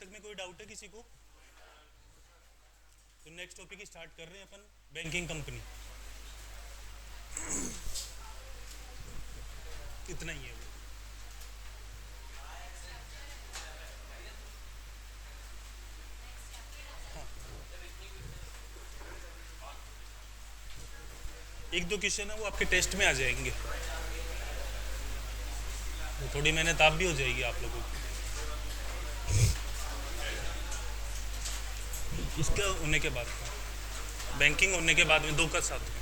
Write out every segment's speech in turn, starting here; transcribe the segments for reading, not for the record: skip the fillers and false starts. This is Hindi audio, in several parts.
तक में कोई डाउट है किसी को? तो नेक्स्ट टॉपिक स्टार्ट कर रहे हैं अपन, बैंकिंग कंपनी। इतना ही है वो। एक दो क्वेश्चन है वो आपके टेस्ट में आ जाएंगे, तो थोड़ी मेहनत आप भी हो जाएगी आप लोगों की। इसका होने के बाद, बैंकिंग होने के बाद में दो का साथ।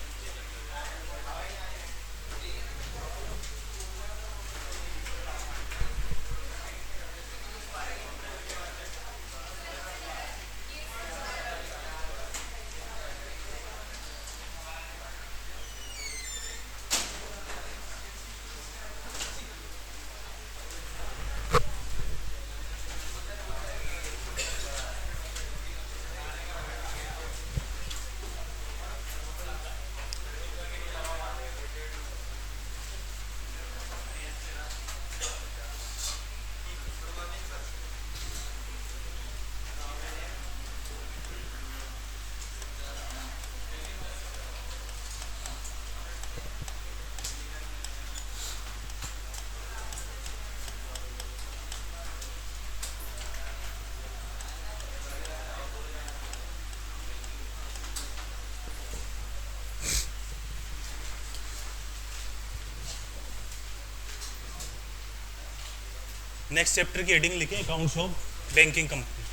नेक्स्ट चैप्टर की हेडिंग लिखें, अकाउंट्स ऑफ बैंकिंग कंपनी।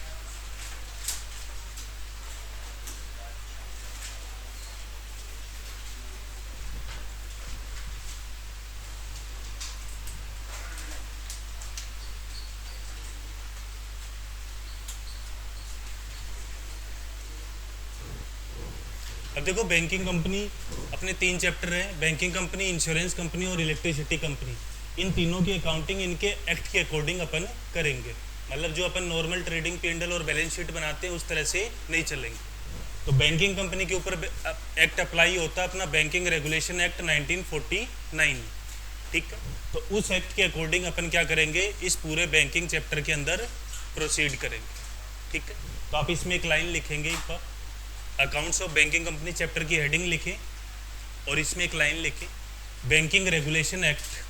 अब देखो, बैंकिंग कंपनी अपने तीन चैप्टर हैं, बैंकिंग कंपनी, इंश्योरेंस कंपनी और इलेक्ट्रिसिटी कंपनी। इन तीनों की अकाउंटिंग इनके एक्ट के अकॉर्डिंग अपन करेंगे। मतलब जो अपन नॉर्मल ट्रेडिंग P&L और बैलेंस शीट बनाते हैं उस तरह से नहीं चलेंगे। तो बैंकिंग कंपनी के ऊपर एक्ट अप्लाई होता है अपना बैंकिंग रेगुलेशन एक्ट 1949। ठीक है, तो उस एक्ट के अकॉर्डिंग अपन क्या करेंगे, इस पूरे बैंकिंग चैप्टर के अंदर प्रोसीड करेंगे। ठीक है, तो आप इसमें एक लाइन लिखेंगे, एक बार accounts of banking company chapter की हेडिंग लिखें और इसमें एक लाइन लिखें, banking regulation act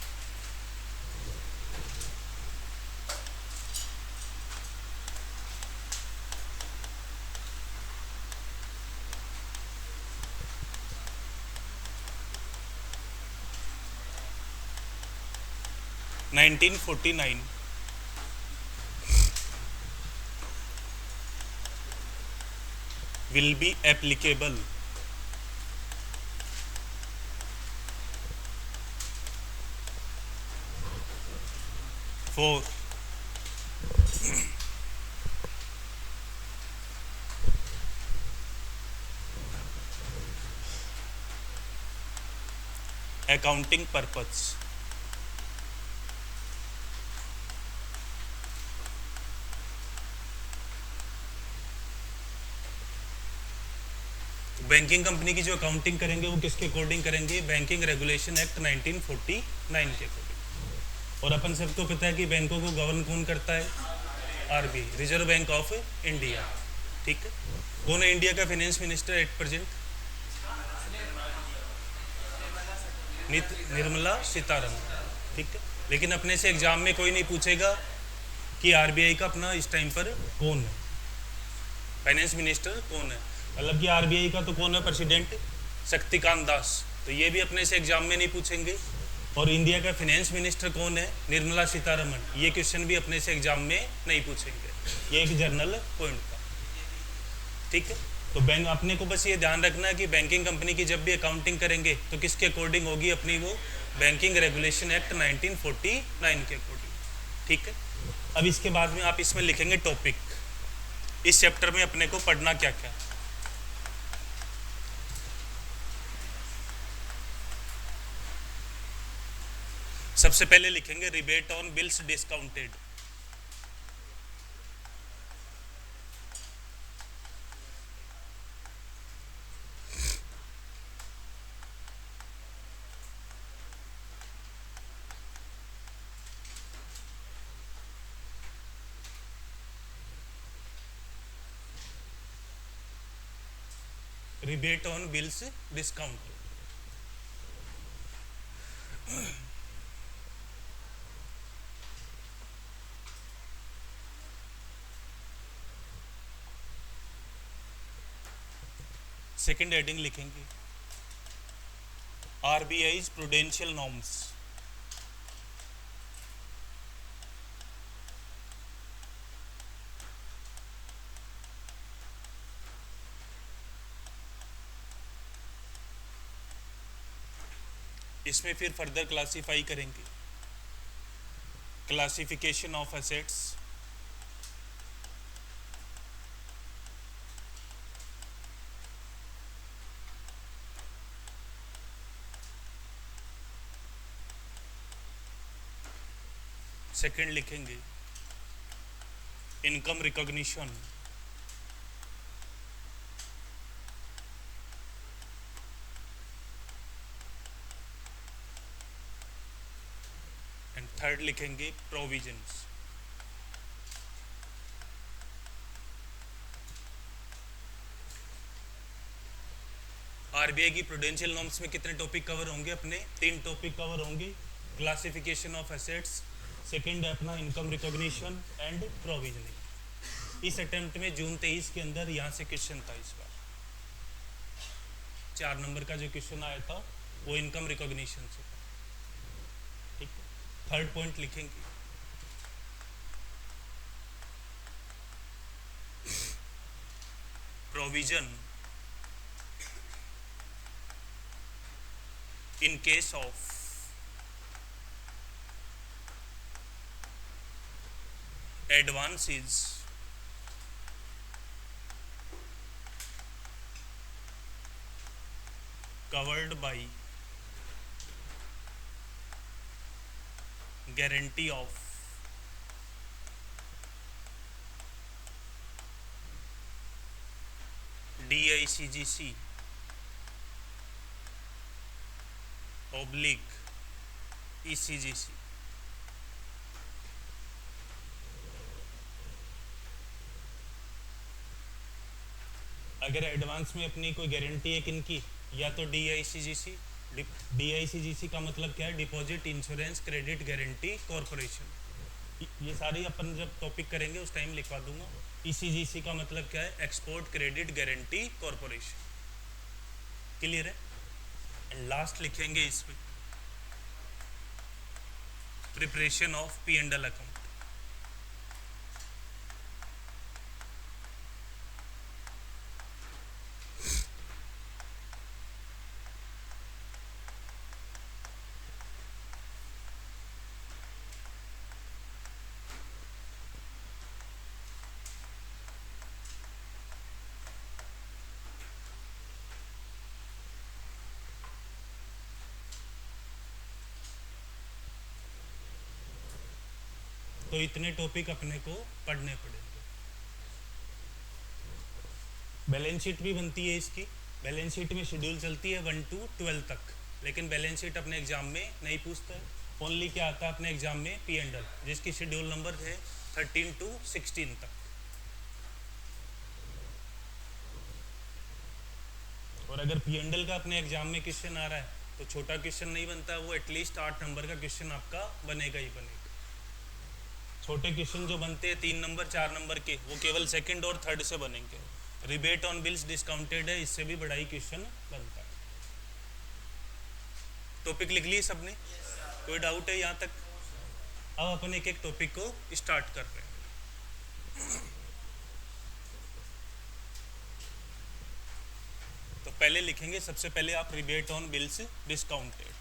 1949 will be applicable for accounting purpose। Banking company की जो अकाउंटिंग करेंगे वो किसके अकॉर्डिंग करेंगे, बैंकिंग रेगुलेशन एक्ट 1949 के अकॉर्डिंग। और अपन सबको पता है कि बैंकों को गवर्न कौन करता है, RBI, reserve bank of India. ठीक है, कौन है इंडिया का finance minister at present, Nirmala Sitharaman. ठीक है, लेकिन अपने से एग्जाम में कोई नहीं पूछेगा कि RBI का अपना इस टाइम पर कौन है, फाइनेंस मिनिस्टर कौन है। मतलब कि RBI का तो कौन है, प्रेसिडेंट शक्तिकांत दास, तो ये भी अपने से एग्जाम में नहीं पूछेंगे। और इंडिया का फाइनेंस मिनिस्टर कौन है, निर्मला सीतारमण, ये क्वेश्चन भी अपने से एग्जाम में नहीं पूछेंगे। ये एक जर्नल पॉइंट था। ठीक है, तो बैंक अपने को बस ये ध्यान रखना है कि बैंकिंग कंपनी की जब भी अकाउंटिंग करेंगे तो किसके अकॉर्डिंग होगी अपनी, वो बैंकिंग रेगुलेशन एक्ट 1949 के अकॉर्डिंग। ठीक है, अब इसके बाद में आप इसमें लिखेंगे टॉपिक, इस चैप्टर में अपने को पढ़ना क्या क्या। सबसे पहले लिखेंगे rebate on bills discounted. Rebate on bills discount. Second heading लिखेंगे आरबीआईज प्रूडेंशियल नॉर्म्स। इसमें फिर फर्दर क्लासिफाई करेंगे, क्लासिफिकेशन ऑफ एसेट्स, सेकंड लिखेंगे इनकम रिकॉग्निशन, एंड थर्ड लिखेंगे प्रोविजंस। आरबीआई की प्रूडेंशियल नॉर्म्स में कितने टॉपिक कवर होंगे अपने? 3 टॉपिक कवर होंगे, क्लासिफिकेशन ऑफ एसेट्स, सेकंड है अपना इनकम रिकॉग्निशन एंड प्रोविजनिंग। इस अटेम्प्ट में जून 23 के अंदर यहाँ से क्वेश्चन था, इस बार 4 नंबर का जो क्वेश्चन आया था वो इनकम रिकॉग्निशन से था। ठीक है, थर्ड पॉइंट लिखेंगे provision in case of advances covered by guarantee of DICGC oblique ECGC। अगर एडवांस में अपनी कोई गारंटी है किनकी, या तो DICGC, DICGC का मतलब क्या है? Deposit insurance credit guarantee corporation. ये सारी अपन जब टॉपिक करेंगे उस टाइम लिखवा दूंगा। ECGC का मतलब क्या है? Export credit guarantee corporation. Clear है? लास्ट लिखेंगे इसमें प्रिपरेशन ऑफ P&L अकाउंट। तो इतने टॉपिक अपने को पढ़ने पड़ेंगे। बैलेंस शीट भी बनती है इसकी। बैलेंस शीट में शेड्यूल चलती है 1 to 12 तक, लेकिन बैलेंस शीट अपने एग्जाम में नहीं पूछता है। ओनली क्या आता है अपने एग्जाम में? P&L, जिसकी शेड्यूल नंबर है 13 to 16 तक। और अगर P&L का अपने एग्जाम में क्वेश्चन आ रहा है तो छोटा क्वेश्चन नहीं बनता, वो एटलीस्ट 8 नंबर का क्वेश्चन आपका बनेगा ही बनेगा। छोटे क्वेश्चन जो बनते हैं 3 नंबर 4 नंबर के, वो केवल सेकंड और थर्ड से बनेंगे। रिबेट ऑन बिल्स डिस्काउंटेड है, इससे भी बड़ा ही क्वेश्चन बनता है। टॉपिक लिख लिए सबने? कोई डाउट है यहाँ तक? अब अपन एक एक टॉपिक को स्टार्ट कर रहे हैं। तो पहले लिखेंगे, सबसे पहले आप rebate on bills discounted.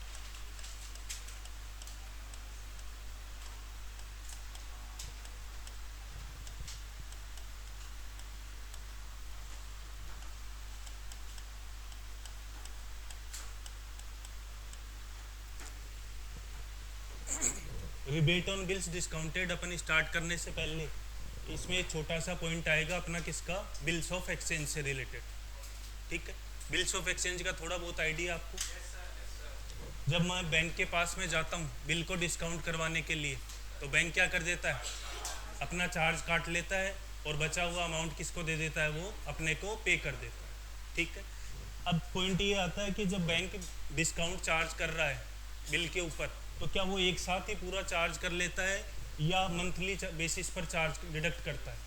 Rebate on bills discounted upon start करने से पहले इसमें एक छोटा सा पॉइंट आएगा अपना, किसका? बिल्स ऑफ एक्सचेंज से रिलेटेड। ठीक है, बिल्स ऑफ एक्सचेंज का थोड़ा बहुत आइडिया आपको? जब मैं बैंक के पास में जाता हूँ बिल को डिस्काउंट करवाने के लिए, तो बैंक क्या कर देता है? अपना चार्ज काट लेता है और बचा हुआ अमाउंट किसको दे देता है? वो अपने को पे कर देता है। ठीक है, अब पॉइंट ये आता है कि जब बैंक डिस्काउंट चार्ज कर रहा है बिल के ऊपर, तो क्या वो एक साथ ही पूरा चार्ज कर लेता है या मंथली बेसिस पर चार्ज डिडक्ट करता है?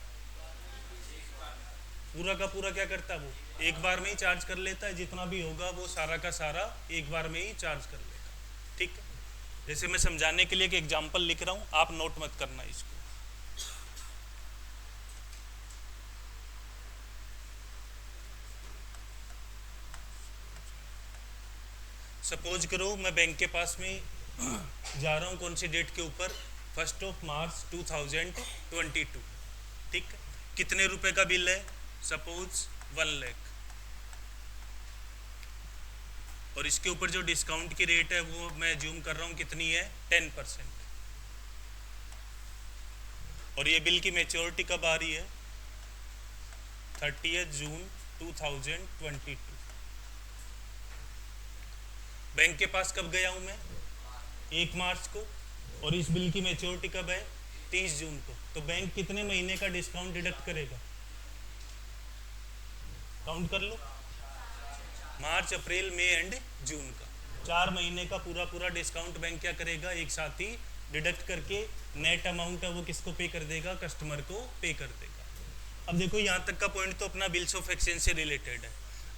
पूरा का पूरा क्या करता है, वो एक बार में ही चार्ज कर लेता है, जितना भी होगा वो सारा का सारा एक बार में ही चार्ज कर लेगा। ठीक है, जैसे मैं समझाने के लिए एक एग्जांपल लिख रहा हूँ, आप नोट मत करना इसको। सपोज करो मैं बैंक के पास में जा रहा हूँ, कौन सी डेट के ऊपर, 1 मार्च 2022। ठीक है, कितने रुपए का बिल है, सपोज 1 लाख, और इसके ऊपर जो डिस्काउंट की रेट है वो मैं अज्यूम कर रहा हूँ कितनी है, 10%। और ये बिल की मैच्योरिटी कब आ रही है, 30 जून 2022। बैंक के पास कब गया हूँ मैं, 1 मार्च को, और इस बिल की मैच्योरिटी कब है, 30 जून को। तो बैंक कितने महीने का डिस्काउंट डिडक्ट करेगा, काउंट कर लो, मार्च, अप्रैल, मई एंड जून का 4 महीने का पूरा पूरा डिस्काउंट बैंक क्या करेगा, एक साथ ही डिडक्ट करके नेट अमाउंट है वो किसको पे कर देगा, कस्टमर को पे कर देगा। अब देखो यहाँ तक का पॉइंट तो अपना बिल्स ऑफ एक्सचेंज से रिलेटेड है।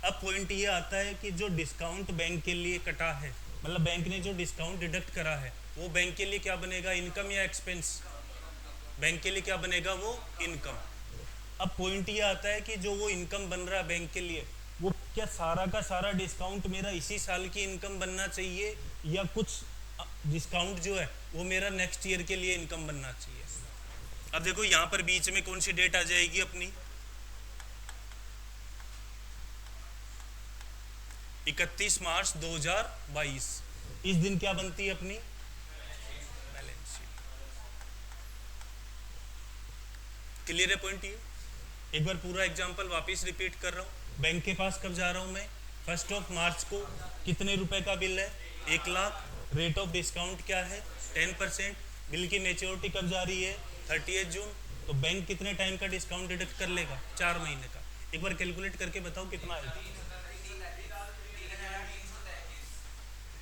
अब पॉइंट ये आता है कि जो डिस्काउंट बैंक के लिए कटा है, मतलब बैंक ने जो डिस्काउंट डिडक्ट करा है, वो बैंक के लिए क्या बनेगा, इनकम या एक्सपेंस, बैंक के लिए क्या बनेगा, वो इनकम। अब पॉइंट ये आता है कि जो वो इनकम बन रहा है बैंक के लिए, वो क्या सारा का सारा डिस्काउंट मेरा इसी साल की इनकम बनना चाहिए, या कुछ डिस्काउंट जो है वो मेरा नेक्स्ट ईयर के लिए इनकम बनना चाहिए। अब देखो यहाँ पर बीच में कौन सी डेट आ जाएगी अपनी, 31 मार्च 2022। इस दिन क्या बनती है अपनी, बैलेंस शीट। क्लियर है पॉइंट ये? एक बार पूरा एग्जांपल वापस रिपीट कर रहा हूँ। बैंक के पास कब जा रहा हूँ मैं, 1 मार्च को, कितने रुपए का बिल है, 1 लाख, रेट ऑफ डिस्काउंट क्या है, 10%, बिल की मैच्योरिटी कब जा रही है, 30 जून। तो बैंक कितने टाइम का डिस्काउंट डिडक्ट कर लेगा, 4 महीने का। एक बार कैलकुलेट करके बताओ कितना आएगा,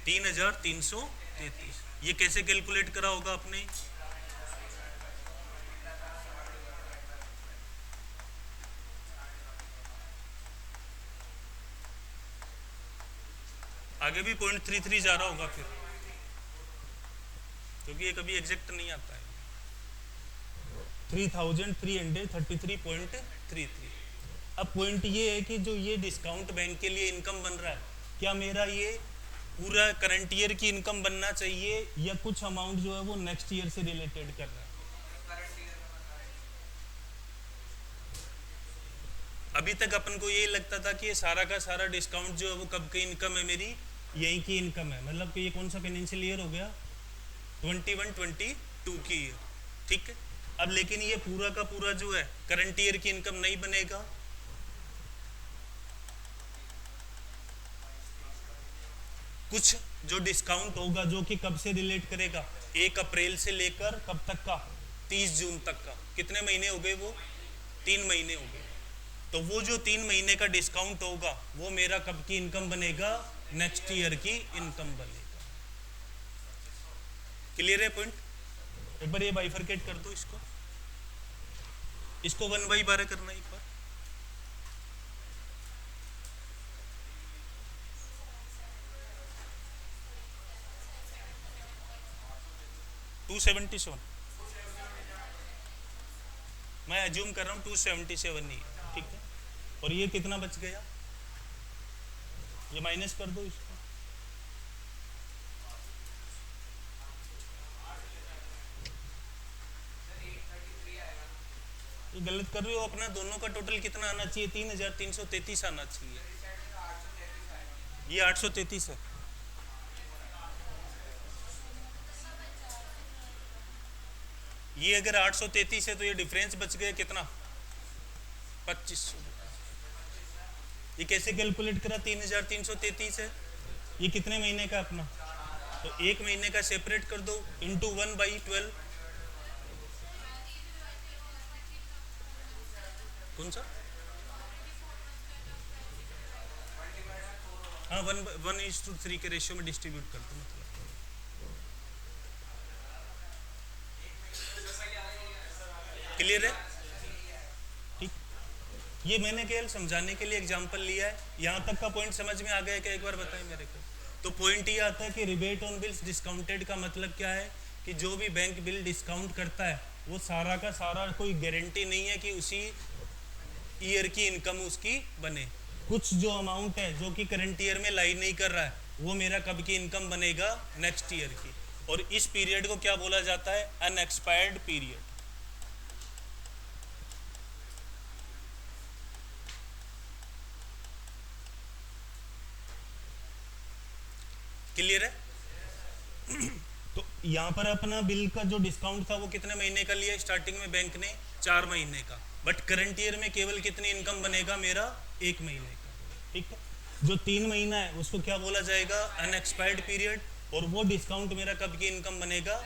3333। ये कैसे कैलकुलेट करा होगा आपने, आगे भी 0.33 जा रहा होगा फिर, क्योंकि ये कभी एग्जैक्ट नहीं आता है। 3333.33। अब पॉइंट ये है कि जो ये डिस्काउंट बैंक के लिए इनकम बन रहा है, क्या मेरा ये पूरा करंट ईयर की इनकम बनना चाहिए, या कुछ अमाउंट जो है वो नेक्स्ट ईयर से रिलेटेड कर रहा है। अभी तक अपन को यही लगता था कि ये सारा का सारा डिस्काउंट जो है वो कब की इनकम है, मेरी यही की इनकम है, मतलब कि ये कौन सा फाइनेंशियल ईयर हो गया, 21-22 की ईयर। ठीक है, अब लेकिन ये पूरा का पूरा जो है करंट ईयर की इनकम नहीं बनेगा, कुछ जो डिस्काउंट होगा जो कि कब से रिलेट करेगा, 1 अप्रैल से लेकर कब तक का, 30 जून तक का। कितने महीने हो गए वो, 3 महीने हो गए। तो वो जो 3 महीने का डिस्काउंट होगा वो मेरा कब की इनकम बनेगा, नेक्स्ट ईयर की इनकम बनेगा। क्लियर है पॉइंट? एक बार ये बाइफरकेट कर दो इसको 1/12 करना एक बार। $277, मैं अज्यूम कर रहा हूँ 277 ही, ठीक है। और ये कितना बच गया, ये माइनस कर दो इसको, ये गलत कर रहे हो अपना, दोनों का टोटल कितना आना चाहिए, 3333 आना चाहिए, ये 833 है। ये अगर 833 है तो ये डिफरेंस बच गया कितना, 2500। ये कैसे कैलकुलेट करा, 3333 है, ये कितने महीने का अपना, तो 1 महीने का सेपरेट कर दो, इंटू 1/12। कौन सा, हाँ, 1:3 के रेशियो में डिस्ट्रीब्यूट कर दो मतलब। क्लियर है? ठीक। ये मैंने केवल समझाने के लिए एग्जांपल लिया है। यहाँ तक का पॉइंट समझ में आ गया क्या? एक बार बताएं मेरे को। तो पॉइंट ये आता है कि रिबेट ऑन बिल्स डिस्काउंटेड का मतलब क्या है कि जो भी बैंक बिल डिस्काउंट करता है वो सारा का सारा कोई गारंटी नहीं है कि उसी ईयर की इनकम उसकी बने। कुछ जो अमाउंट है जो कि करंट ईयर में लाई नहीं कर रहा है वो मेरा कब की इनकम बनेगा? नेक्स्ट ईयर की। और इस पीरियड को क्या बोला जाता है? Unexpired period. क्लियर है? तो यहाँ पर अपना बिल का जो डिस्काउंट था वो कितने महीने का लिया स्टार्टिंग में बैंक ने? 4 महीने का। बट करंट ईयर में केवल कितनी इनकम बनेगा मेरा? 1 महीने का। ठीक है। जो 3 महीना है उसको क्या बोला जाएगा? Unexpired period. और वो डिस्काउंट मेरा कब की इनकम बनेगा?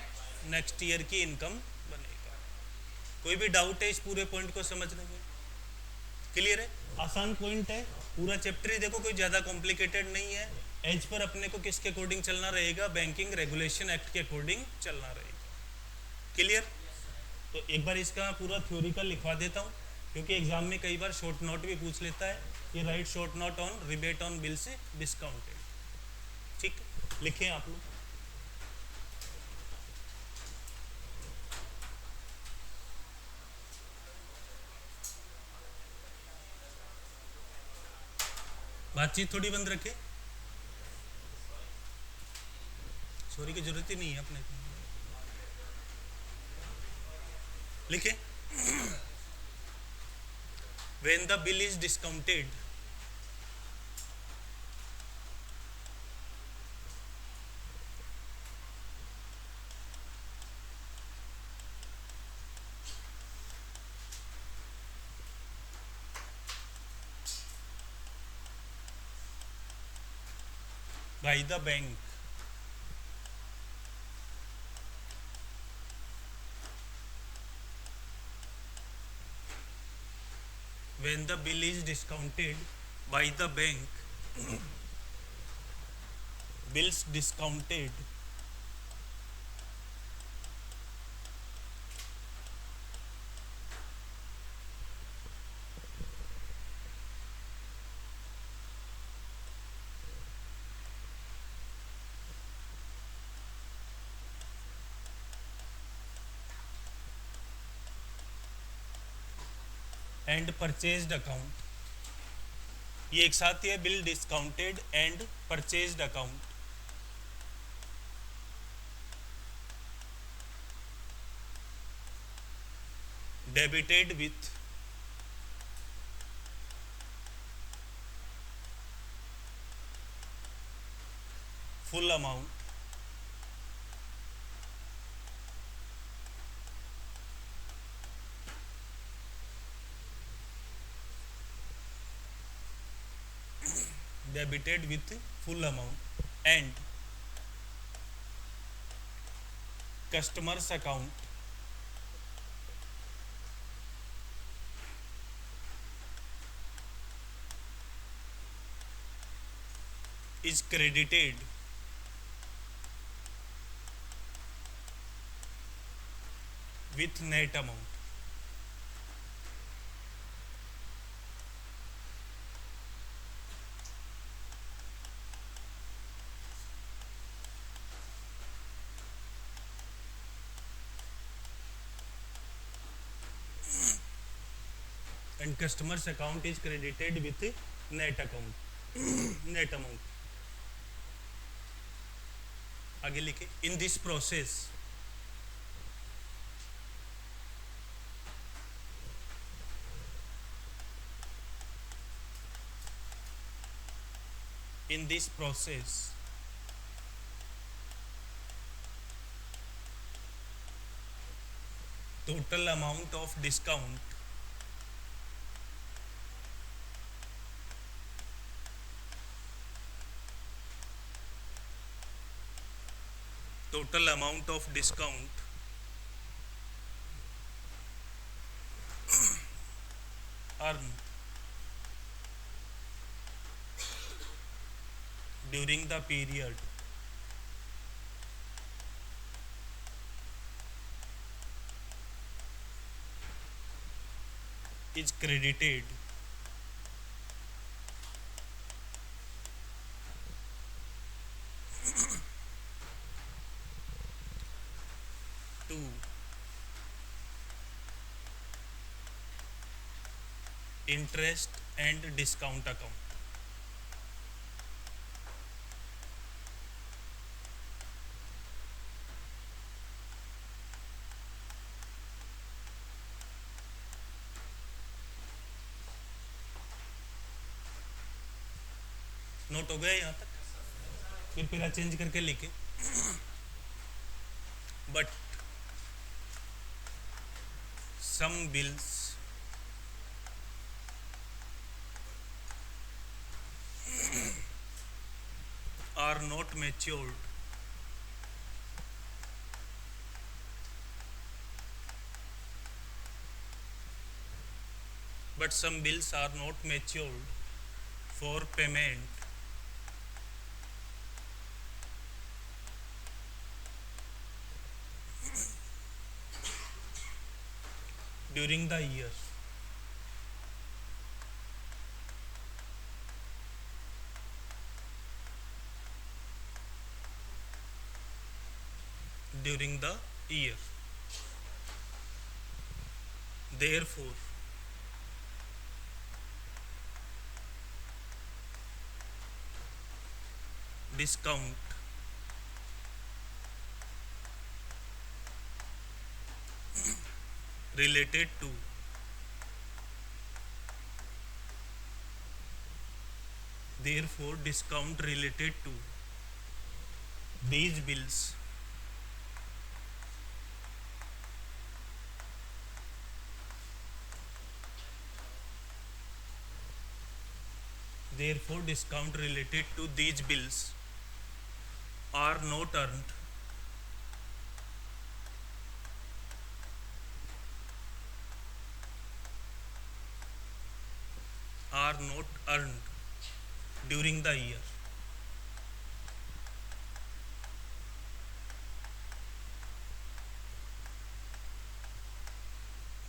नेक्स्ट ईयर की इनकम बनेगा। कोई भी डाउट है इस पूरे पॉइंट को समझने में? क्लियर है? आसान पॉइंट है। पूरा चैप्टर ही देखो, कोई ज़्यादा कॉम्प्लिकेटेड नहीं है। एज पर अपने को किसके अकॉर्डिंग चलना रहेगा? बैंकिंग रेगुलेशन एक्ट के अकॉर्डिंग चलना रहेगा। क्लियर? तो एक बार इसका पूरा थ्योरिकल लिखवा देता हूँ, क्योंकि एग्जाम में कई बार शॉर्ट नोट भी पूछ लेता है कि right short note on rebate on bill से डिस्काउंटेड। ठीक, लिखें आप लोग। बातचीत थोड़ी बंद रखे, सॉरी की जरूरत ही नहीं है अपने को। लिखे। When the bill is discounted, by the bank when the bill is discounted by the bank, bills discounted and purchased account, ये एक साथ ही है, bill discounted and purchased account. Debited with full amount debited with full amount and customers account is credited with net amount। and customers account is credited with net account net amount। आगे लिखे, in this process in this process total amount of discount total amount of discount earned during the period is credited to interest and discount account. Note हो गया यहाँ तक? फिर चेंज करके लिखे but some bills are not matured but some bills are not matured for payment during the year. During the year. Therefore, discount related to therefore discount related to these bills therefore discount related to these bills are not earned during the year.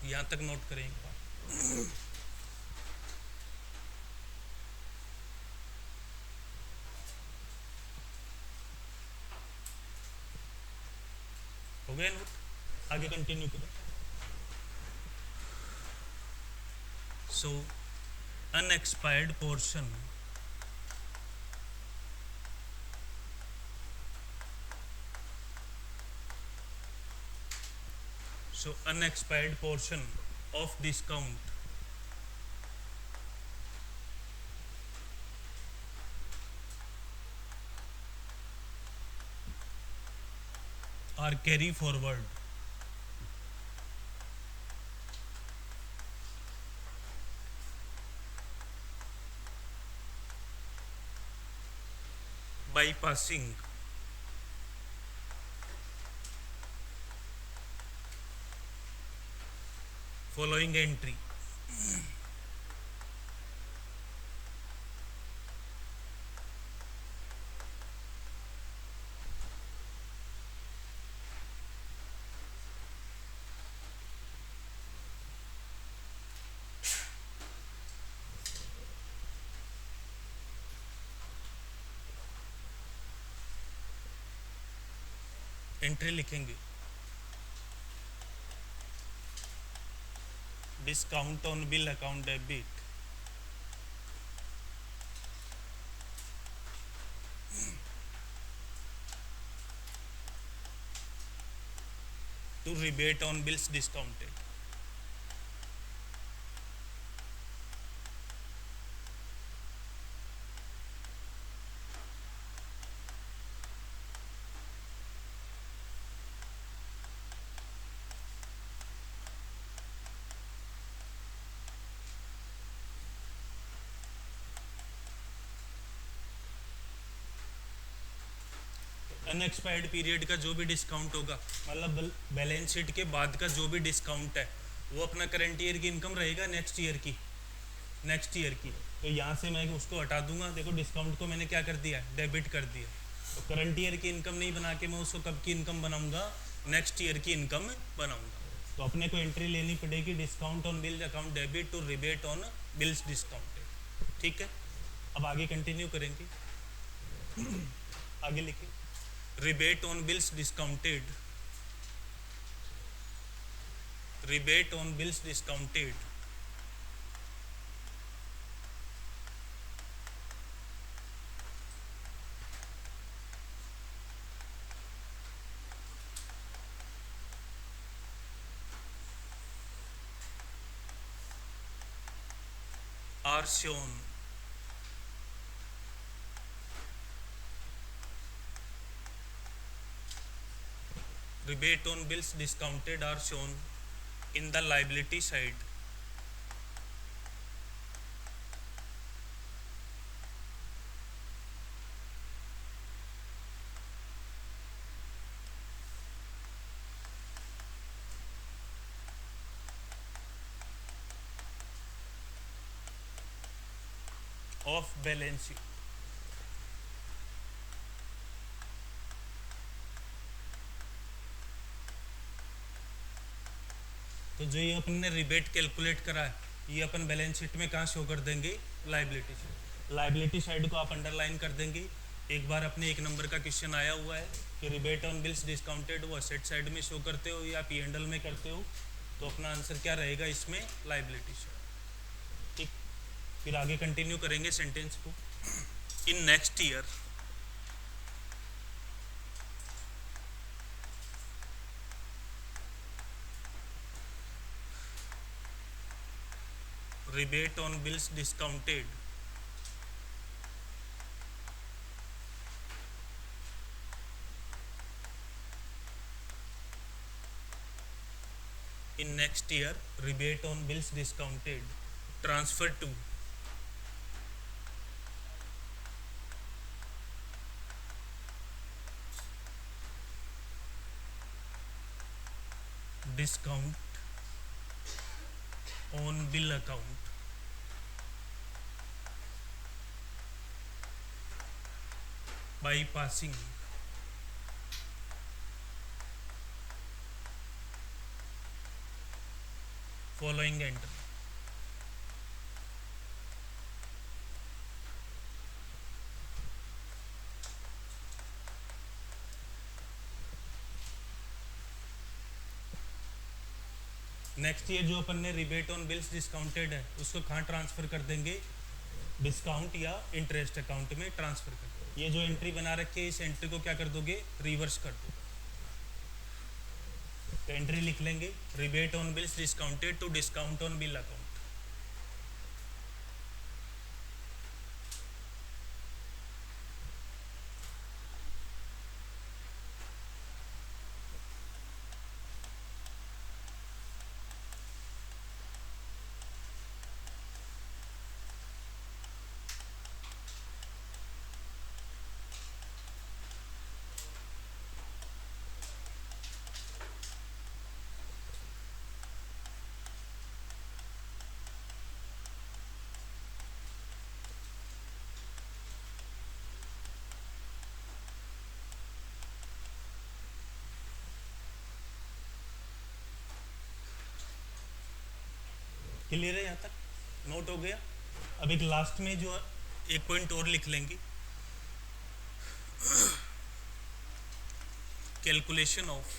यहाँ तक नोट करें एक बार. हो गया नोट? आगे कंटिन्यू करें. सो unexpired portion unexpired portion of discount are carry forward by passing following entry. Entry लिखेंगे discount on bill account debit to rebate on bills discounted. Unexpired period का जो भी डिस्काउंट होगा मतलब बैलेंस शीट के बाद का जो भी डिस्काउंट है वो अपना करंट ईयर की इनकम रहेगा नेक्स्ट ईयर की तो यहाँ से मैं उसको हटा दूंगा। देखो डिस्काउंट को मैंने क्या कर दिया, डेबिट कर दिया। तो करंट ईयर की इनकम नहीं बना के मैं उसको कब की इनकम बनाऊंगा, नेक्स्ट ईयर की इनकम बनाऊंगा। तो अपने को एंट्री लेनी पड़ेगी discount on bills account debit to rebate on bills discounted. ठीक है, अब आगे कंटिन्यू करेंगे। आगे लिखिए, rebate on bills discounted, rebate on bills discounted are shown rebate on bills discounted are shown in the liability side of balance sheet। तो जो ये अपन ने रिबेट कैलकुलेट करा है, ये अपन बैलेंस शीट में कहाँ शो कर देंगे, लाइबिलिटी साइड। लाइबिलिटी साइड को आप अंडरलाइन कर देंगे। एक बार अपने एक नंबर का क्वेश्चन आया हुआ है कि रिबेट ऑन बिल्स डिस्काउंटेड वो असेट साइड में शो करते हो या P&L में करते हो, तो अपना आंसर क्या रहेगा इसमें, लाइबिलिटी साइड। ठीक, फिर आगे कंटिन्यू करेंगे सेंटेंस को। In next year rebate on bills discounted in next year, rebate on bills discounted transfer to discount on bill account by passing following entry। Next year जो अपन ने रिबेट ऑन बिल्स डिस्काउंटेड है उसको कहाँ ट्रांसफ़र कर देंगे, डिस्काउंट या इंटरेस्ट अकाउंट में ट्रांसफ़र कर दो। ये जो एंट्री बना रखी है इस एंट्री को क्या कर दोगे, रिवर्स कर दो। तो एंट्री लिख लेंगे, rebate on bills discounted to discount on bill account. Clear है यहाँ तक, नोट हो गया। अब एक लास्ट में जो एक पॉइंट और लिख लेंगे, calculation of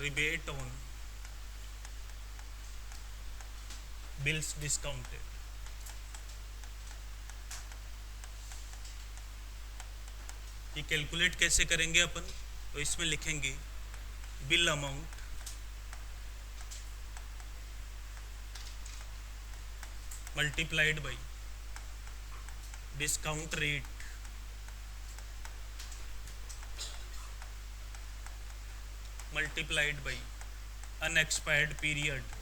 rebate on bills discounted. ये कैलकुलेट कैसे करेंगे अपन, तो इसमें लिखेंगे bill amount multiplied by discount rate multiplied by unexpired period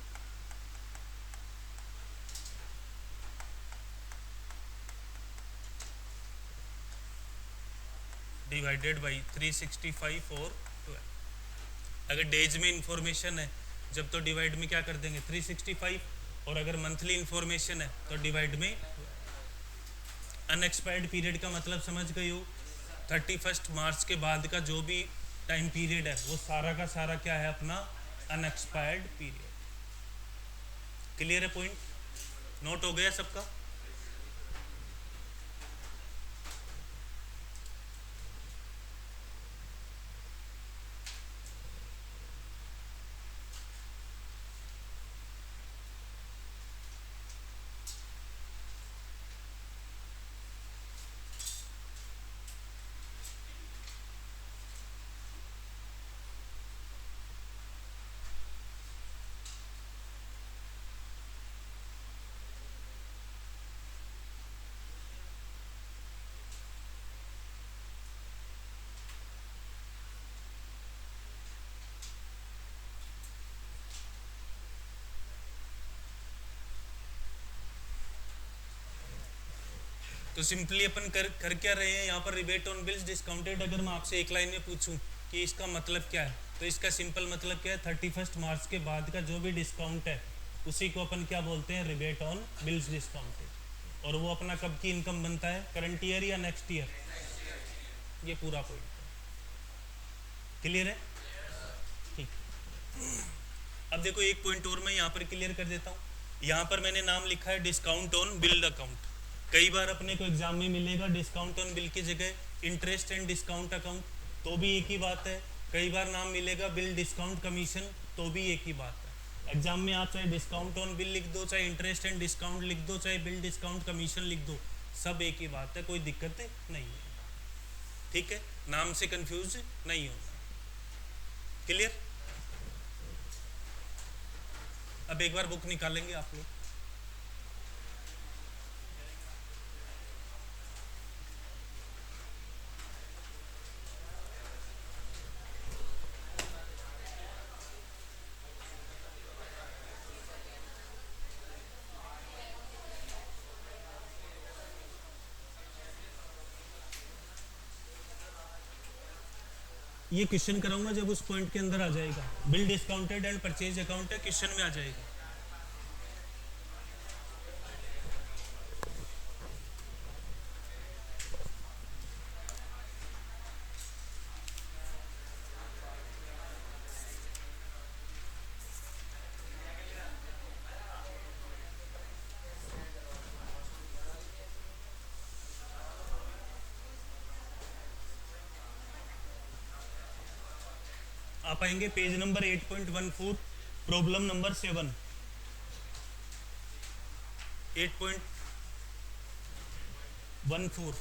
divided by 365 और 12। अगर डेज में इंफॉर्मेशन है जब तो डिवाइड में क्या कर देंगे 365, और अगर मंथली इंफॉर्मेशन है तो डिवाइड में। अनएक्सपायर्ड पीरियड का मतलब समझ गए हो, 31 मार्च के बाद का जो भी टाइम पीरियड है वो सारा का सारा क्या है अपना अनएक्सपायर्ड पीरियड। क्लियर है पॉइंट? नोट हो गया सबका? तो सिंपली अपन कर क्या रहे हैं यहाँ पर, रिबेट ऑन बिल्स डिस्काउंटेड। अगर मैं आपसे एक लाइन में पूछूं कि इसका मतलब क्या है, तो इसका सिंपल मतलब क्या है, 31 मार्च के बाद का जो भी डिस्काउंट है उसी को अपन क्या बोलते हैं, रिबेट ऑन बिल्स डिस्काउंटेड। और वो अपना कब की इनकम बनता है, करंट ईयर या नेक्स्ट ईयर? ये पूरा पॉइंट क्लियर है? ठीक। अब देखो एक पॉइंट और मैं यहाँ पर क्लियर कर देता हूँ। यहाँ पर मैंने नाम लिखा है डिस्काउंट ऑन बिल्ड अकाउंट। कई बार अपने को एग्जाम में मिलेगा डिस्काउंट ऑन बिल की जगह इंटरेस्ट एंड डिस्काउंट अकाउंट, तो भी एक ही बात है। कई बार नाम मिलेगा बिल डिस्काउंट कमीशन, तो भी एक ही बात है। एग्जाम में आप चाहे डिस्काउंट ऑन बिल लिख दो, चाहे इंटरेस्ट एंड डिस्काउंट लिख दो, चाहे बिल डिस्काउंट कमीशन लिख दो, सब एक ही बात है, कोई दिक्कत नहीं है। ठीक है, नाम से कंफ्यूज नहीं होना। क्लियर? अब एक बार बुक निकालेंगे आप लोग। ये क्वेश्चन कराऊंगा जब उस पॉइंट के अंदर आ जाएगा। Bill discounted and purchase account है, क्वेश्चन में आ जाएगा। आप आएंगे page number 8.14, problem number 7। 8.14।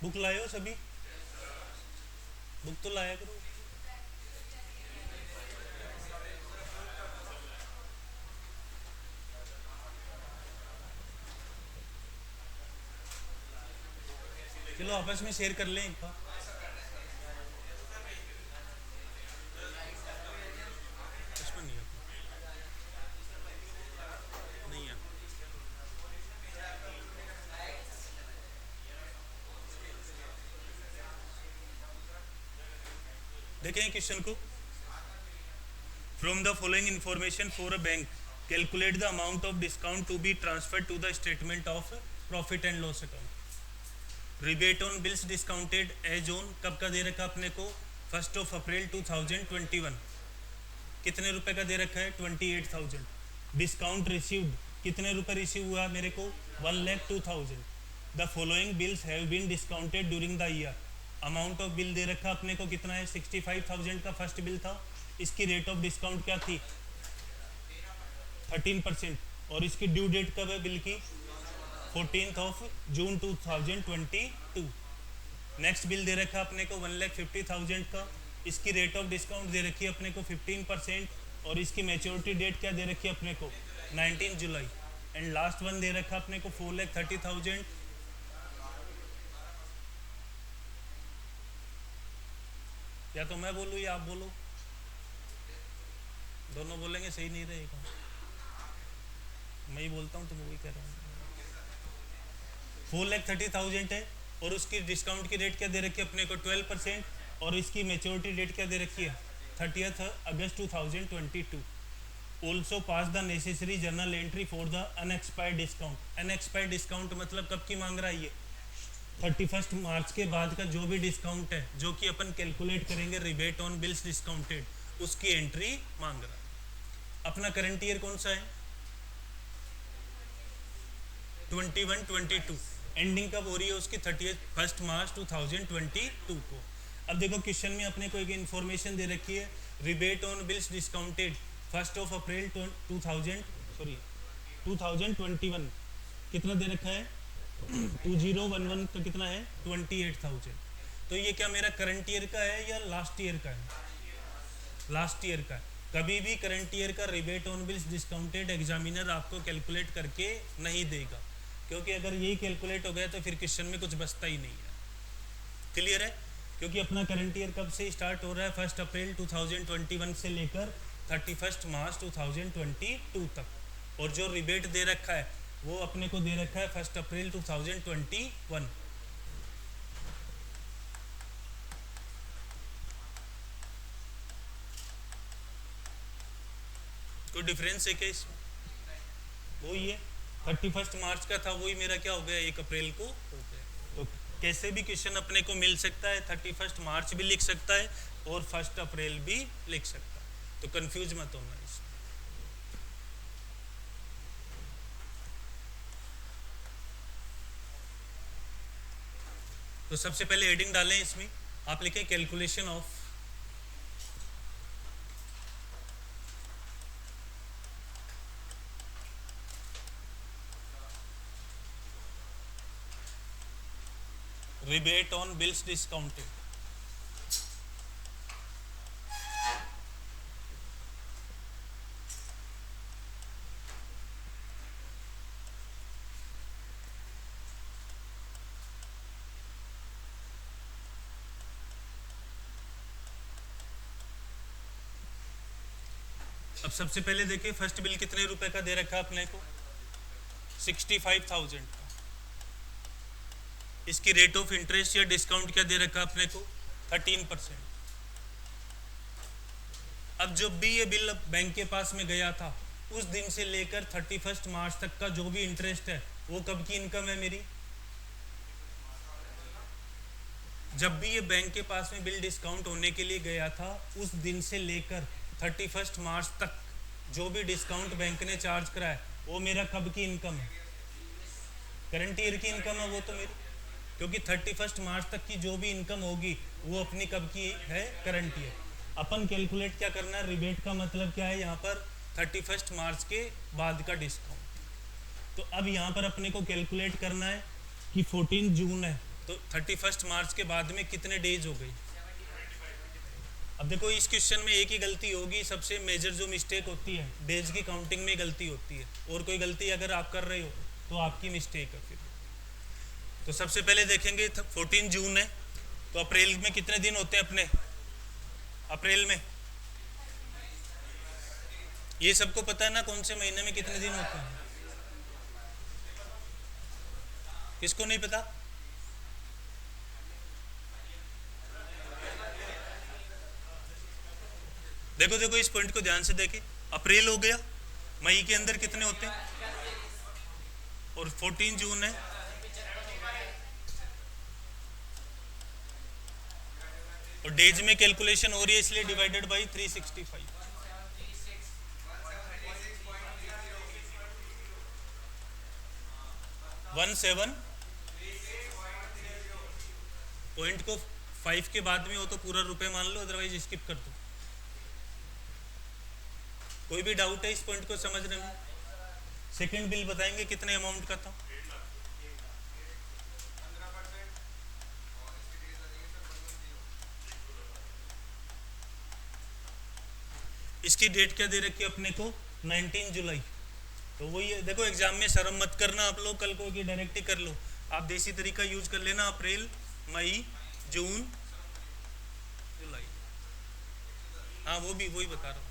Book लाए हो सभी? बुक तो लाया करो। चलो आपस में शेयर कर लें एक बार। दुश्मन नहीं है अपना। नहीं है। देखें क्वेश्चन को। From the following information for a bank calculate the amount of discount to be transfer to the statement of profit and loss account. Rebate on bills discounted as on कब का दे रखा अपने को, 1 अप्रैल 2021। कितने रुपए का दे रखा है, 28,000। डिस्काउंट रिसीव्ड कितने रुपए रिसीव हुआ मेरे को, 1,02,000। The following bills have been discounted during the year. Amount of bill दे रखा अपने को कितना है, 65,000 का फर्स्ट बिल था। इसकी रेट ऑफ डिस्काउंट क्या थी, 13%। और इसकी ड्यू डेट कब है बिल की, 14 जून 2022। नेक्स्ट बिल दे रखा अपने को 1,50,000 का। इसकी रेट ऑफ डिस्काउंट दे रखी है अपने को 15%। और इसकी मैच्योरिटी डेट क्या दे रखी है अपने को 19 जुलाई। एंड लास्ट वन दे रखा अपने को 4,30,000। या तो मैं बोलूँ या आप बोलो, दोनों बोलेंगे सही नहीं रहेगा। मैं ही बोलता हूँ तो मैं वही कह रहा हूँ। 4,30,000 है और उसकी डिस्काउंट की रेट क्या दे रखी है अपने को 12%। और इसकी मेच्योरिटी डेट क्या दे रखी है 30 अगस्त 2022। Also pass the necessary journal entry for the unexpired discount. Unexpired discount मतलब कब की मांग रहा है ये 31 मार्च के बाद का जो भी डिस्काउंट है जो कि अपन कैलकुलेट करेंगे रिबेट ऑन बिल्स डिस्काउंटेड, उसकी एंट्री मांग रहा है। अपना करंट ईयर कौन सा है 21-22। एंडिंग कब हो रही है उसकी 31 मार्च 2022 को। अब देखो क्वेश्चन में अपने को एक इन्फॉर्मेशन दे रखी है रिबेट ऑन बिल्स डिस्काउंटेड 1 अप्रैल 2021। कितना दे रखा है 2011 का कितना है 28,000। तो ये क्या मेरा करंट ईयर का है या लास्ट ईयर का है, लास्ट ईयर का है। कभी भी करंट ईयर का rebate on bills discounted examiner आपको कैलकुलेट करके नहीं देगा, क्योंकि अगर यही कैलकुलेट हो गया तो फिर क्वेश्चन में कुछ बचता ही नहीं है। क्लियर है, क्योंकि अपना करंट ईयर कब से स्टार्ट हो रहा है 1 अप्रैल 2021 से लेकर 31 मार्च 2022 तक। और जो रिबेट दे रखा है वो अपने को दे रखा है 1 अप्रैल 2021। कोई डिफरेंस है क्या इसमें? वही है 31 मार्च का था, वही मेरा क्या हो गया 1 अप्रैल को हो गया। तो कैसे भी क्वेश्चन अपने को मिल सकता है, 31 मार्च भी लिख सकता है और 1 अप्रैल भी लिख सकता है, तो कंफ्यूज मत होना इसमें। तो सबसे पहले हेडिंग डालें इसमें, आप लिखें calculation of rebate on bills discounted. अब सबसे पहले देखिए फर्स्ट बिल कितने रुपए का दे रखा है अपने को 65,000 का। इसकी रेट ऑफ इंटरेस्ट या डिस्काउंट क्या दे रखा है अपने को 13%। अब जब भी ये बिल बैंक के पास में गया था उस दिन से लेकर 31 मार्च तक का जो भी इंटरेस्ट है वो कब की इनकम है मेरी। जब भी ये बैंक के पास में बिल डिस्काउंट होने के लिए गया था उस दिन से लेकर 31 मार्च तक जो भी डिस्काउंट बैंक ने चार्ज कराया वो मेरा कब की इनकम है, करंट ईयर की इनकम है वो तो मेरी, क्योंकि 31 मार्च तक की जो भी इनकम होगी वो अपनी कब की है करंट ईयर। अपन कैलकुलेट क्या करना है, रिबेट का मतलब क्या है यहाँ पर 31 मार्च के बाद का डिस्काउंट। तो अब यहाँ पर अपने को कैलकुलेट करना है कि 14 जून है तो 31 मार्च के बाद में कितने डेज हो गई। अब देखो इस क्वेश्चन में एक ही गलती होगी, सबसे मेजर जो मिस्टेक होती है डेज की काउंटिंग में गलती होती है, और कोई गलती अगर आप कर रहे हो तो आपकी मिस्टेक है फिर। तो सबसे पहले देखेंगे 14 जून है तो अप्रैल में कितने दिन होते हैं अपने, अप्रैल में ये सबको पता है ना कौन से महीने में कितने दिन होते हैं, किसको नहीं पता। देखो देखो इस पॉइंट को ध्यान से देखें, अप्रैल हो गया, मई के अंदर कितने होते हैं और 14 जून है, और डेज में कैलकुलेशन हो रही है इसलिए डिवाइडेड बाई 365। पॉइंट को 5 के बाद में हो तो पूरा रुपए मान लो, अदरवाइज स्किप कर दो। कोई भी डाउट है इस पॉइंट को समझने में? सेकंड बिल बताएंगे कितने अमाउंट का था। इसकी डेट क्या दे रखी है अपने को, 19 जुलाई। तो वही है, देखो एग्जाम में शर्म मत करना आप लोग कल को कि डायरेक्ट ही कर लो, आप देसी तरीका यूज कर लेना, अप्रैल मई जून जुलाई। हाँ वो भी वही बता रहा हूँ।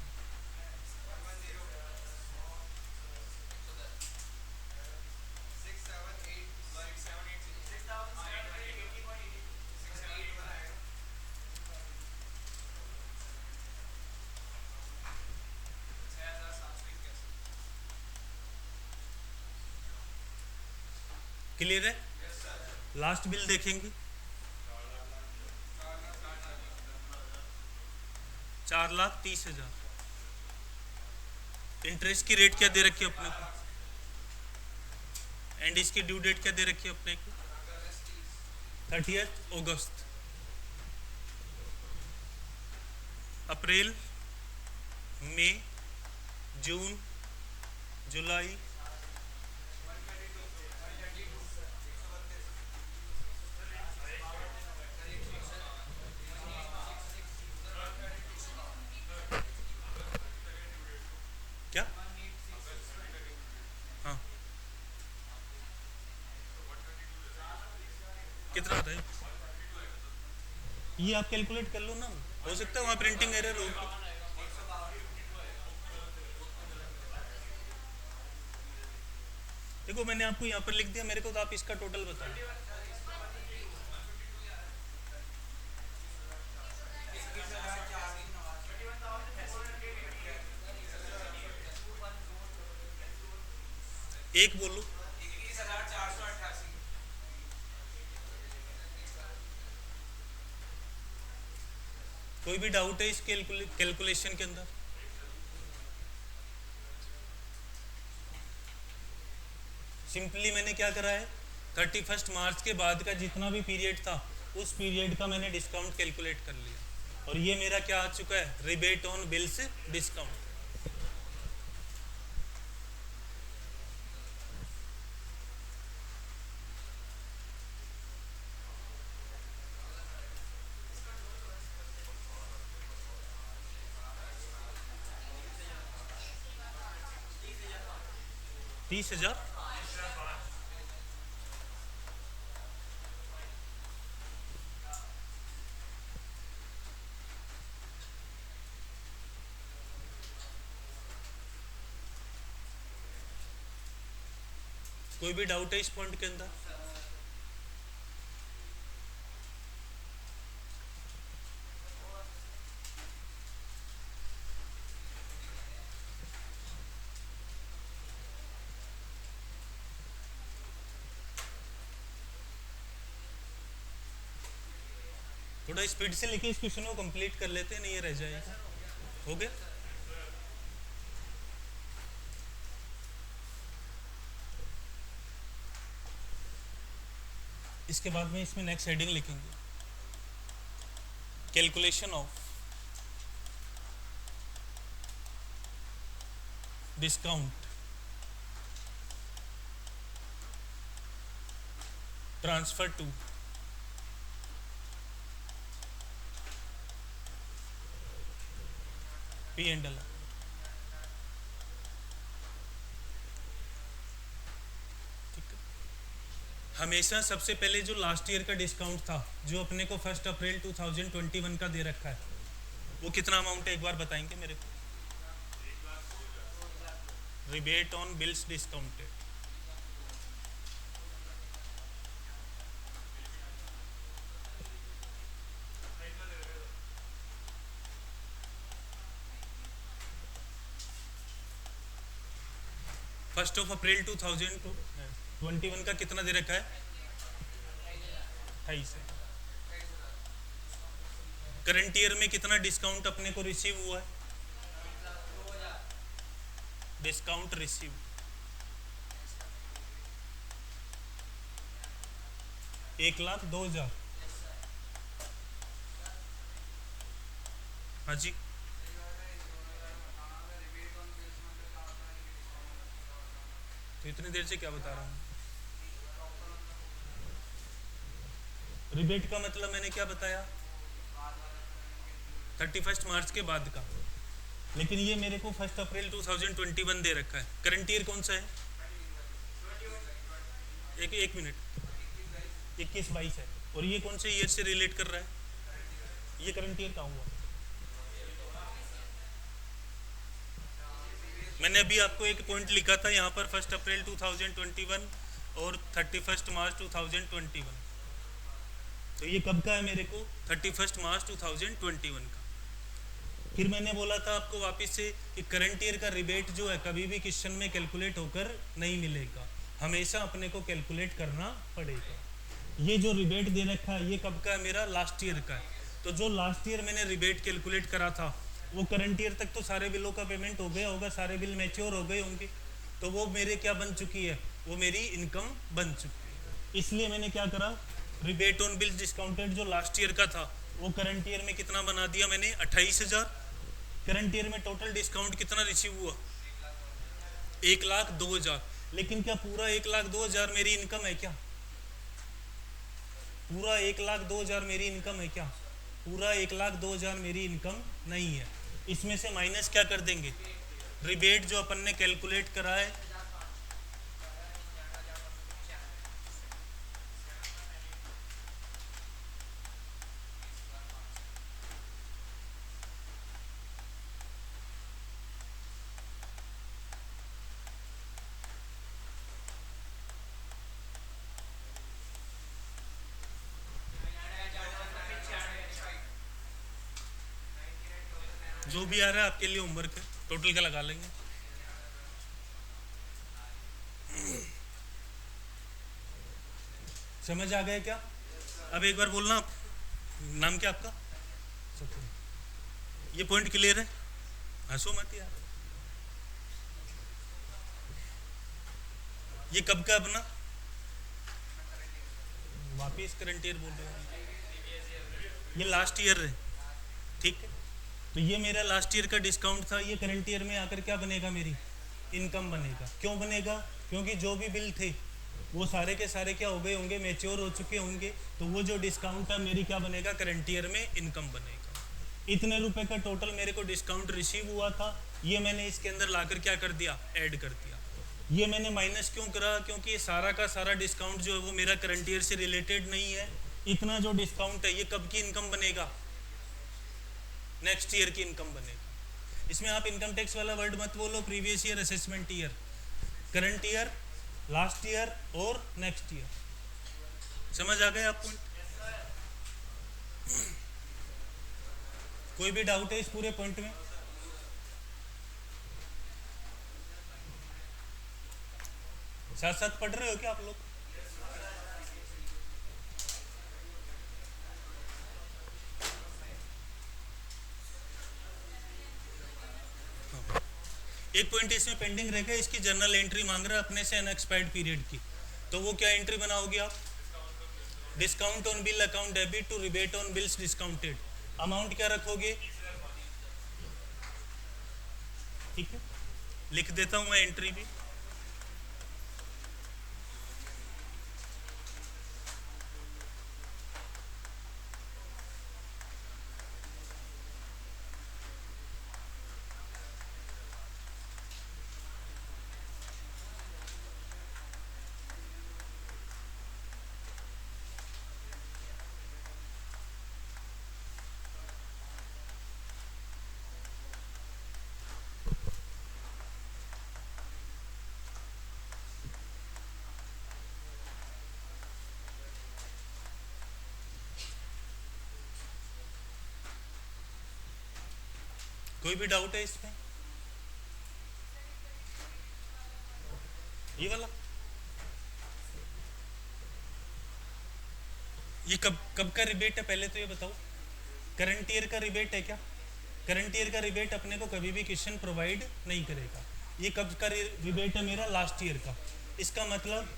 क्लियर है? लास्ट बिल देखेंगे, 4,30,000। इंटरेस्ट की रेट क्या दे रखी है अपने को, एंड इसकी ड्यू डेट क्या दे रखी है अपने को, 30 अगस्त। अप्रैल मई जून जुलाई क्या, हाँ कितना होता है ये आप कैलकुलेट कर लो ना, हो सकता है वहाँ प्रिंटिंग एरर हो। देखो मैंने आपको यहाँ पर लिख दिया, मेरे को तो आप इसका टोटल बताओ। एक बोलो, कोई भी डाउट है इस कैलकुलेशन के अंदर? सिंपली मैंने क्या करा है, 31 मार्च के बाद का जितना भी पीरियड था उस पीरियड का मैंने डिस्काउंट कैलकुलेट कर लिया, और ये मेरा क्या आ चुका है, रिबेट ऑन बिल्स डिस्काउंट। तीस हजार कोई भी डाउट है इस पॉइंट के अंदर? थोड़ा स्पीड से लेके इस क्वेश्चन को कंप्लीट कर लेते हैं, नहीं ये रह जाएगा। हो गया? इसके बाद में इसमें नेक्स्ट हेडिंग लिखेंगे, calculation of discount transfer to P and L. हमेशा सबसे पहले जो लास्ट ईयर का डिस्काउंट था जो अपने को 1 अप्रैल 2021 का दे रखा है, वो कितना अमाउंट है एक बार बताएंगे मेरे को? Rebate on bills discounted, first of April 2021 का कितना दे रखा है, 28 है। करंट ईयर में कितना डिस्काउंट अपने को रिसीव हुआ है, डिस्काउंट रिसीव 1,02,000। हाँ जी, तो इतनी देर से क्या बता रहा हूँ? रिबेट का मतलब मैंने क्या बताया, 31 मार्च के बाद का, लेकिन ये मेरे को 1 अप्रैल 2021 दे रखा है। करंट ईयर कौन सा है? एक मिनट, 21-22 है। और ये कौन से ईयर से रिलेट कर रहा है? ये करंट ईयर कहाँ हुआ? मैंने अभी आपको एक पॉइंट लिखा था यहाँ पर, 1 अप्रैल 2021 और 31 मार्च 2021। तो ये कब का है मेरे को? 31 मार्च 2021 का। फिर मैंने बोला था आपको वापस से कि करंट ईयर का रिबेट जो है कभी भी क्वेश्चन में कैलकुलेट होकर नहीं मिलेगा, हमेशा अपने को कैलकुलेट करना पड़ेगा। ये जो रिबेट दे रखा है ये कब का है मेरा? लास्ट ईयर का है। तो जो लास्ट ईयर मैंने रिबेट कैलकुलेट करा था वो करंट ईयर तक तो सारे बिलों का पेमेंट हो गया होगा, सारे बिल मैच्योर हो गए होंगे, तो वो मेरे क्या बन चुकी है? वो मेरी इनकम बन चुकी है। इसलिए मैंने क्या करा, रिबेट ऑन बिल्स डिस्काउंटेड जो लास्ट ईयर का था वो करंट ईयर में कितना बना दिया मैंने? 28,000। करंट ईयर में टोटल डिस्काउंट कितना रिसीव हुआ? 1,02,000। लेकिन क्या पूरा 1,02,000 मेरी इनकम है क्या? पूरा 1,02,000 मेरी इनकम है क्या? पूरा 1,02,000 मेरी इनकम नहीं है। इसमें से माइनस क्या कर देंगे? रिबेट जो अपन ने कैलकुलेट करा है, जो भी आ रहा है आपके लिए होमवर्क है, टोटल का लगा लेंगे। समझ आ गया क्या? अब एक बार बोलना आप, नाम क्या आपका? ये पॉइंट क्लियर है? हंसो मत यार। ये कब का अपना? वापिस करंट ईयर बोल रहे हो, ये लास्ट ईयर है, ठीक है। तो ये मेरा लास्ट ईयर का डिस्काउंट था, ये करंट ईयर में आकर क्या बनेगा? मेरी इनकम बनेगा। क्यों बनेगा? क्योंकि जो भी बिल थे वो सारे के सारे क्या हो गए होंगे? मैच्योर हो चुके होंगे। तो वो जो डिस्काउंट है मेरी क्या बनेगा? करंट ईयर में इनकम बनेगा। इतने रुपए का टोटल मेरे को डिस्काउंट रिसीव हुआ था, ये मैंने इसके अंदर लाकर क्या कर दिया? ऐड कर दिया। ये मैंने माइनस क्यों करा? क्योंकि ये सारा का सारा डिस्काउंट जो है वो मेरा करंट ईयर से रिलेटेड नहीं है। इतना जो डिस्काउंट है ये कब की इनकम बनेगा? नेक्स्ट ईयर की इनकम बनेगा। इसमें आप इनकम टैक्स वाला वर्ड मत बोलो, previous year, assessment year, current year, last year और नेक्स्ट ईयर। समझ आ गए आपको? कोई भी डाउट है इस पूरे पॉइंट में? साथ साथ पढ़ रहे हो क्या आप लोग? एक पॉइंट इसमें पेंडिंग रह गया, इसकी जर्नल एंट्री मांग रहा है अपने से अनएक्सपायर्ड पीरियड की। तो वो क्या एंट्री बनाओगे आप? Discount on bill account debit to rebate on bills discounted. Amount क्या रखोगे? ठीक है, लिख देता हूं मैं एंट्री भी। कोई भी डाउट है इसमें? ये वाला, ये कब कब का रिबेट है पहले तो ये बताओ। करंट ईयर का रिबेट है क्या? करंट ईयर का रिबेट अपने को कभी भी क्वेश्चन प्रोवाइड नहीं करेगा। ये कब का रिबेट है मेरा? लास्ट ईयर का। इसका मतलब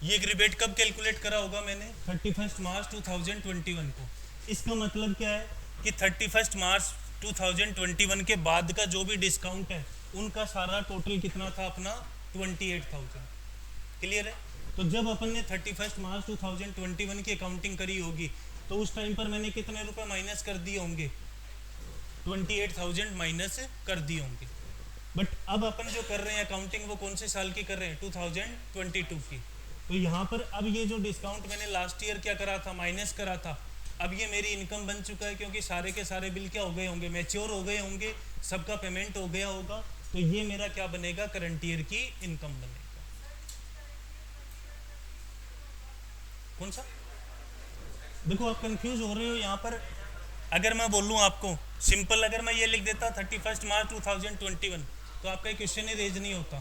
ये रिबेट कब कैलकुलेट करा होगा मैंने? 31 मार्च 2021 को। इसका मतलब क्या है कि 31 मार्च 2021 के बाद का जो भी डिस्काउंट है उनका सारा टोटल कितना था अपना? 28,000। क्लियर है? तो जब अपन ने 31 मार्च 2021 की अकाउंटिंग करी होगी तो उस टाइम पर मैंने कितने रुपए माइनस कर दिए होंगे? 28,000 माइनस कर दिए होंगे। बट अब अपन जो कर रहे हैं अकाउंटिंग वो कौन से साल की कर रहे हैं? 2022 की। तो यहाँ पर अब ये जो डिस्काउंट मैंने लास्ट ईयर क्या करा था? माइनस करा था। अब ये मेरी इनकम बन चुका है क्योंकि सारे के सारे बिल क्या हो गए होंगे? मैच्योर हो गए होंगे, सबका पेमेंट हो गया होगा। तो ये मेरा क्या बनेगा? करंट ईयर की इनकम बनेगा। कौन सा? देखो आप कंफ्यूज हो रहे हो यहाँ पर। अगर मैं बोलूँ आपको सिंपल, अगर मैं ये लिख देता 31 मार्च 2021 तो आपका क्वेश्चन ही रेज नहीं होता।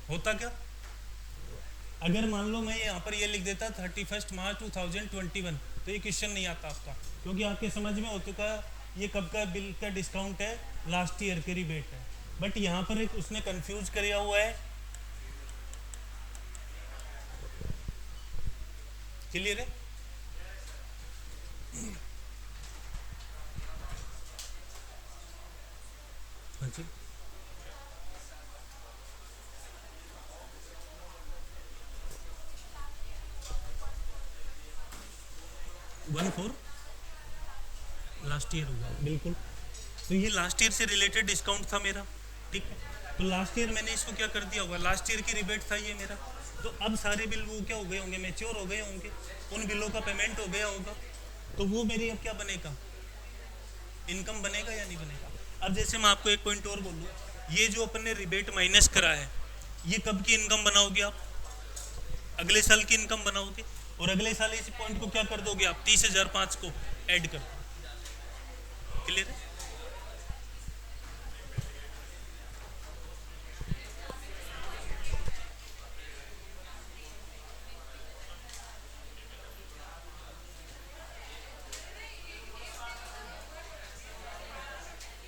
होता क्या? अगर मान लो मैं यहाँ पर ये लिख देता 31 मार्च 2021 तो ये क्वेश्चन नहीं आता आपका, क्योंकि आपके समझ में हो चुका ये कब का बिल का डिस्काउंट है? लास्ट ईयर के रिबेट है। बट यहाँ पर एक उसने कंफ्यूज किया हुआ है। क्लियर है? हाँ जी। वन फोर लास्ट ईयर हुआ बिल्कुल। तो ये लास्ट ईयर से रिलेटेड डिस्काउंट था मेरा, ठीक है। तो लास्ट ईयर मैंने इसको क्या कर दिया होगा? लास्ट ईयर की रिबेट था ये मेरा। तो अब सारे बिल वो क्या हो गए होंगे? मैच्योर हो गए होंगे, उन बिलों का पेमेंट हो गया होगा। तो वो मेरी अब क्या बनेगा? इनकम बनेगा या नहीं बनेगा? अब जैसे मैं आपको एक पॉइंट और बोलूँ, ये जो अपन ने रिबेट माइनस करा है ये कब की इनकम बनाओगे आप? अगले साल की इनकम बनाओगे। और अगले साल इस पॉइंट को क्या कर दोगे आप? 30,005 को ऐड कर दो। क्लियर है?